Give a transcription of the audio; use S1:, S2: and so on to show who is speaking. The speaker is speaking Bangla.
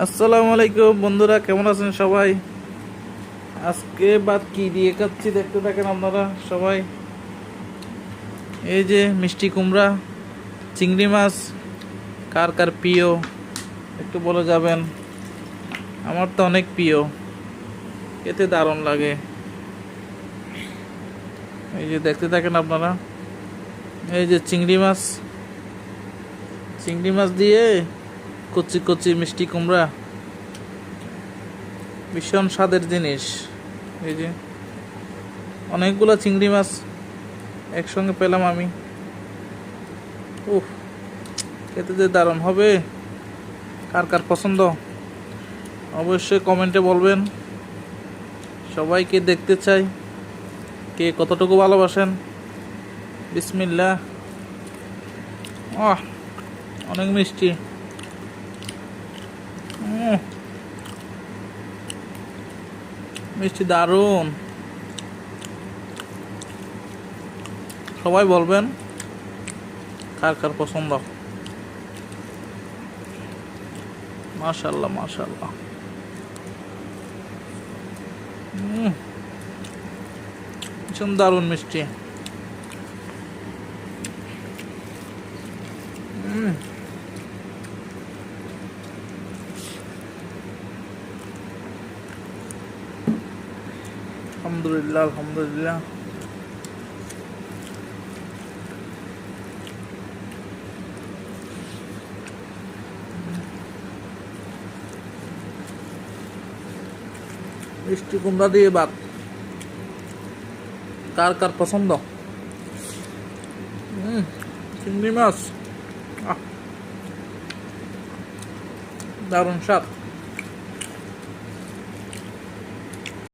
S1: আসসালামু আলাইকুম বন্ধুরা, কেমন আছেন সবাই? আজকে বাদ কি দিয়ে খাচ্ছি দেখতে থাকেন আপনারা সবাই। এই যে মিষ্টি কুমড়া, চিংড়ি মাছ, কার কার প্রিয় একটু বলে যাবেন। আমার তো অনেক প্রিয়, খেতে দারুণ লাগে। এই যে দেখতে থাকেন আপনারা। এই যে চিংড়ি মাছ দিয়ে কচি কচি মিষ্টি কুমড়া, ভীষণ স্বাদের জিনিস। এই যে অনেকগুলো চিংড়ি মাছ একসঙ্গে পেলাম আমি। উফ, খেতে যে দারুণ হবে। কার কার পছন্দ অবশ্যই কমেন্টে বলবেন। সবাইকে দেখতে চাই, কে কতটুকু ভালোবাসেন। বিসমিল্লাহ। আহ, অনেক মিষ্টি। মিষ্টি দারুণ। সবাই বলবেন কার কার পছন্দ। মাশাআল্লাহ মাশাআল্লাহ। ভীষণ দারুণ মিষ্টি। আলহামদুলিল্লাহ আলহামদুলিল্লাহ। মিষ্টি কুমড়া দিয়ে ভাত কার কার পছন্দ। চিংড়ি মাছ, দারুণ স্বাদ।